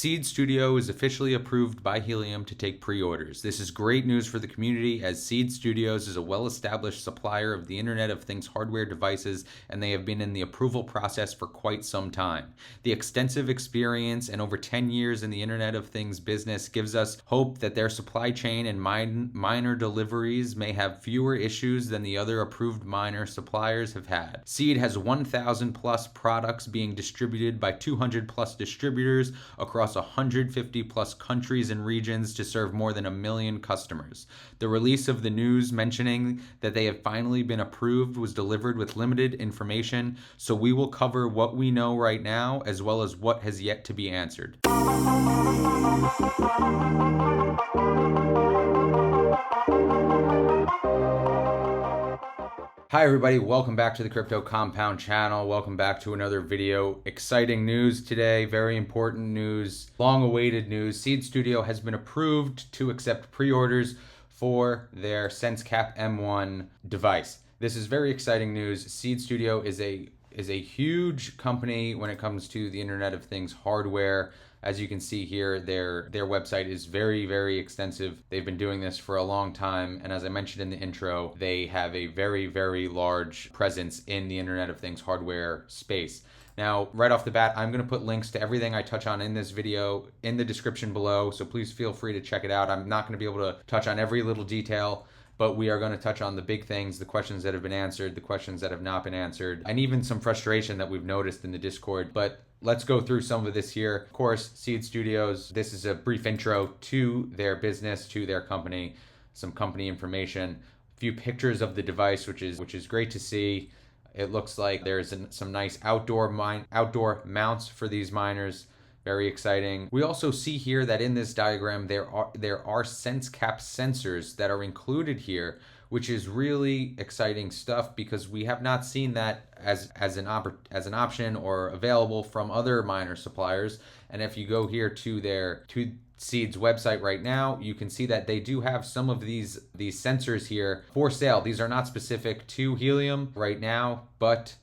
Seed Studio is officially approved by Helium to take pre-orders. This is great news for the community, as Seed Studios is a well-established supplier of the Internet of Things hardware devices, and they have been in the approval process for quite some time. The extensive experience and over 10 years in the Internet of Things business gives us hope that their supply chain and miner deliveries may have fewer issues than the other approved miner suppliers have had. Seed has 1,000 plus products being distributed by 200 plus distributors across 150 plus countries and regions to serve more than 1 million customers. The release of the news mentioning that they have finally been approved was delivered with limited information, so we will cover what we know right now as well as what has yet to be answered. Hi everybody, welcome back to the Crypto Compound channel. Welcome back to another video. Exciting news today, very important news, long-awaited news. Seed Studio has been approved to accept pre-orders for their SenseCap M1 device. This is very exciting news. Seed Studio is a huge company when it comes to the Internet of Things hardware. As you can see here, their website is very, very extensive. They've been doing this for a long time, and as I mentioned in the intro, they have a very, very large presence in the Internet of Things hardware space. Now, right off the bat, I'm going to put links to everything I touch on in this video in the description below, so please feel free to check it out. I'm not going to be able to touch on every little detail, but we are going to touch on the big things, the questions that have been answered, the questions that have not been answered, and even some frustration that we've noticed in the Discord. But let's go through some of this here. Of course, Seed Studios, this is a brief intro to their business, to their company, some company information, a few pictures of the device, which is great to see. It looks like there's some nice outdoor mounts for these miners. Very exciting. We also see here that in this diagram there are SenseCap sensors that are included here, which is really exciting stuff because we have not seen that as an option or available from other miner suppliers. And if you go here to Seed's website right now, you can see that they do have some of these sensors here for sale. These are not specific to Helium right now, but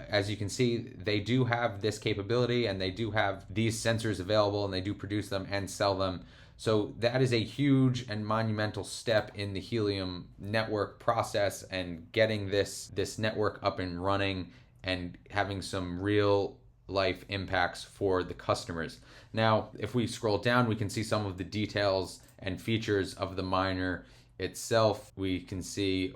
as you can see, they do have this capability and they do have these sensors available and they do produce them and sell them. So that is a huge and monumental step in the Helium network process and getting this network up and running and having some real life impacts for the customers. Now, if we scroll down, we can see some of the details and features of the miner itself. We can see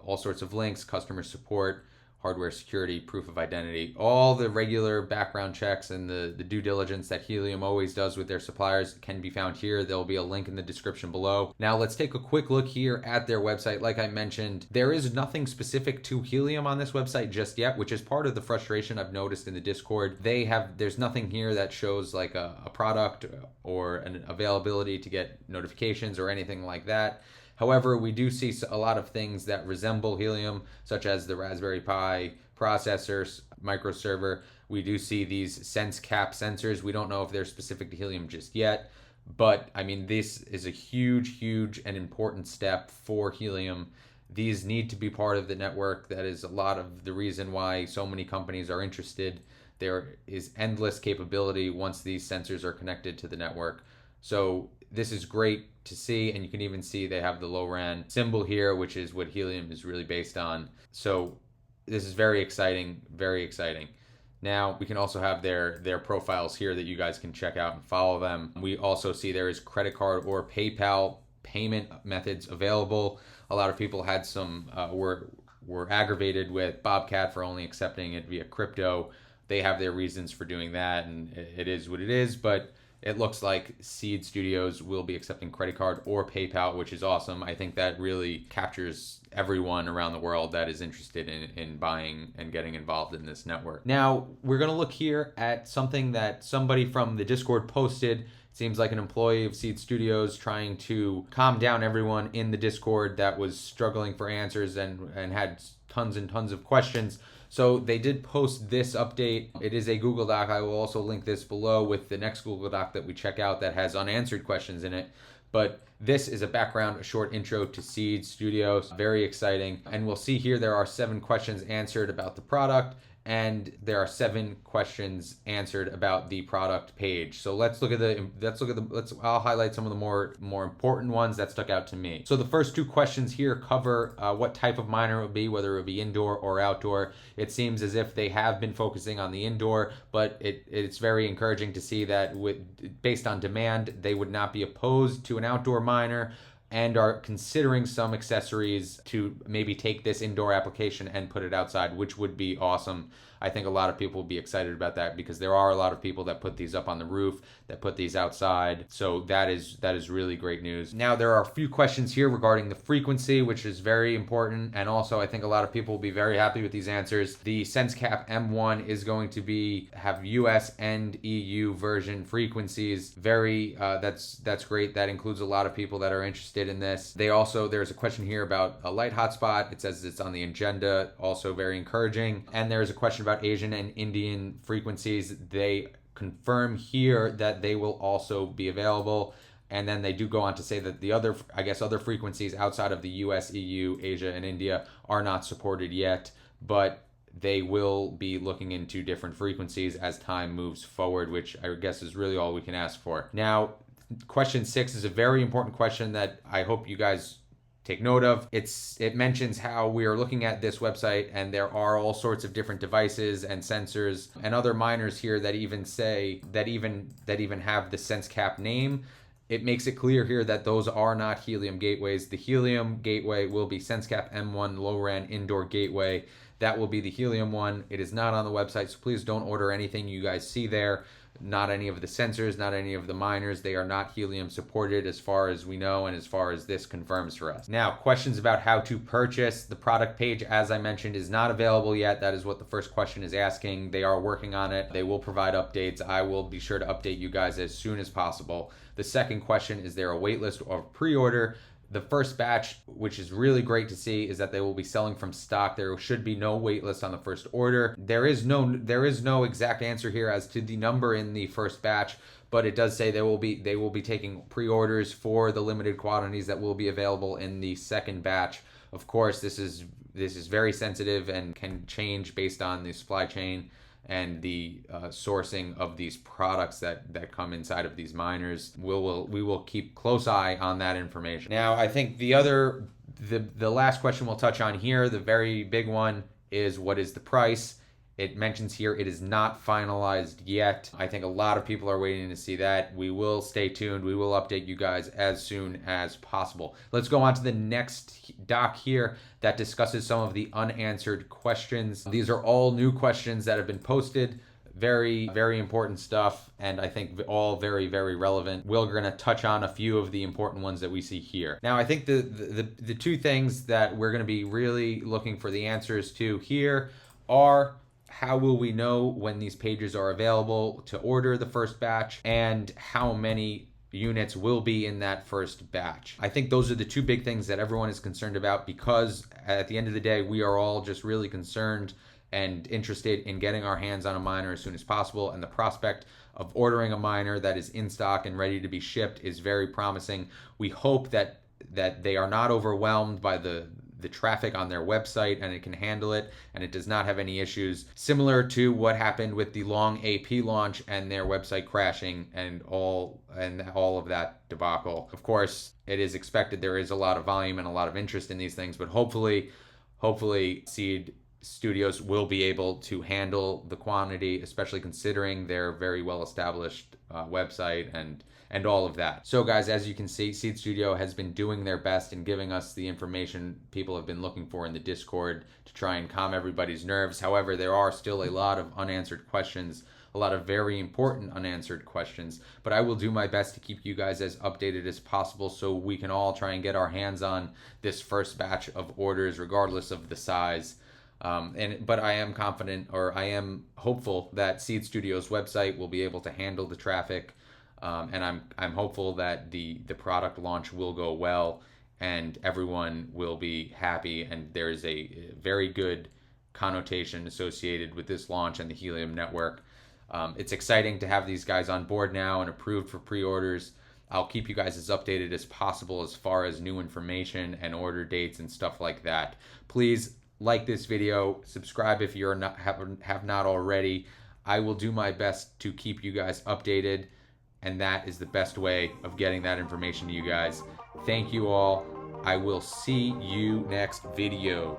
all sorts of links, customer support, hardware security, proof of identity, all the regular background checks and the due diligence that Helium always does with their suppliers can be found here. There'll be a link in the description below. Now let's take a quick look here at their website. Like I mentioned, there is nothing specific to Helium on this website just yet, which is part of the frustration I've noticed in the Discord. There's nothing here that shows like a product or an availability to get notifications or anything like that. However, we do see a lot of things that resemble Helium, such as the Raspberry Pi processors, microserver. We do see these SenseCap sensors. We don't know if they're specific to Helium just yet, but I mean, this is a huge, huge and important step for Helium. These need to be part of the network. That is a lot of the reason why so many companies are interested. There is endless capability once these sensors are connected to the network. So this is great to see, and you can even see they have the low-ran symbol here, which is what Helium is really based on. So this is very exciting, very exciting. Now we can also have their profiles here that you guys can check out and follow them. We also see there is credit card or PayPal payment methods available. A lot of people had were aggravated with Bobcat for only accepting it via crypto. They have their reasons for doing that, and it is what it is, but it looks like Seed Studios will be accepting credit card or PayPal, which is awesome. I think that really captures everyone around the world that is interested in buying and getting involved in this network. Now, we're going to look here at something that somebody from the Discord posted. It seems like an employee of Seed Studios trying to calm down everyone in the Discord that was struggling for answers and had tons and tons of questions. So they did post this update. It is a Google Doc. I will also link this below with the next Google Doc that we check out that has unanswered questions in it. But this is a short intro to Seed Studios. Very exciting. And we'll see here there are 7 questions answered about the product and there are 7 questions answered about the product page. So I'll highlight some of the more important ones that stuck out to me. So the first 2 questions here cover what type of miner it would be, whether it would be indoor or outdoor. It seems as if they have been focusing on the indoor, but it's very encouraging to see that based on demand, they would not be opposed to an outdoor miner, and are considering some accessories to maybe take this indoor application and put it outside, which would be awesome. I think a lot of people will be excited about that because there are a lot of people that put these up on the roof, that put these outside. So that is really great news. Now, there are a few questions here regarding the frequency, which is very important. And also, I think a lot of people will be very happy with these answers. The SenseCap M1 is going to have US and EU version frequencies. That's great. That includes a lot of people that are interested in this. There's a question here about a light hotspot. It says it's on the agenda, also very encouraging. And there's a question about Asian and Indian frequencies. They confirm here that they will also be available. And then they do go on to say that the other frequencies outside of the US, EU, Asia, and India are not supported yet, but they will be looking into different frequencies as time moves forward, which I guess is really all we can ask for. Now, question 6 is a very important question that I hope you guys take note of. It mentions how we are looking at this website and there are all sorts of different devices and sensors and other miners here that even have the SenseCap name. It makes it clear here that those are not Helium gateways. The Helium gateway will be SenseCap M1 low-RAN indoor gateway. That will be the Helium one. It is not on the website, so please don't order anything you guys see there. Not any of the sensors, not any of the miners. They are not Helium supported as far as we know and as far as this confirms for us. Now, questions about how to purchase. The product page, as I mentioned, is not available yet. That is what the first question is asking. They are working on it. They will provide updates. I will be sure to update you guys as soon as possible. The second question, is there a waitlist or pre-order? The first batch, which is really great to see, is that they will be selling from stock. There should be no wait list on the first order. There is no exact answer here as to the number in the first batch, but it does say they will be taking pre-orders for the limited quantities that will be available in the second batch. Of course, this is very sensitive and can change based on the supply chain and the sourcing of these products that come inside of these miners. We will keep close eye on that information. Now, I think the last question we'll touch on here, the very big one, is what is the price? It mentions here it is not finalized yet. I think a lot of people are waiting to see that. We will stay tuned. We will update you guys as soon as possible. Let's go on to the next doc here that discusses some of the unanswered questions. These are all new questions that have been posted. Very, very important stuff, and I think all very, very relevant. We're going to touch on a few of the important ones that we see here. Now, I think the 2 things that we're going to be really looking for the answers to here are: how will we know when these pages are available to order the first batch, and how many units will be in that first batch? I think those are the 2 big things that everyone is concerned about, because at the end of the day, we are all just really concerned and interested in getting our hands on a miner as soon as possible, and the prospect of ordering a miner that is in stock and ready to be shipped is very promising. We hope that they are not overwhelmed by the traffic on their website and it can handle it and it does not have any issues, similar to what happened with the Long AP launch and their website crashing and all of that debacle. Of course, it is expected there is a lot of volume and a lot of interest in these things, but hopefully Seed Studios will be able to handle the quantity, especially considering their very well established website and all of that. So guys, as you can see, Seed Studio has been doing their best in giving us the information people have been looking for in the Discord to try and calm everybody's nerves. However, there are still a lot of unanswered questions, a lot of very important unanswered questions, but I will do my best to keep you guys as updated as possible so we can all try and get our hands on this first batch of orders regardless of the size. But I am confident, or I am hopeful, that Seed Studio's website will be able to handle the traffic, and I'm hopeful that the product launch will go well and everyone will be happy, and there's a very good connotation associated with this launch and the Helium network. It's exciting to have these guys on board now and approved for pre-orders. I'll keep you guys as updated as possible as far as new information and order dates and stuff like that. Please like this video, subscribe if you're not have not already. I will do my best to keep you guys updated, and that is the best way of getting that information to you guys. Thank you all. I will see you next video.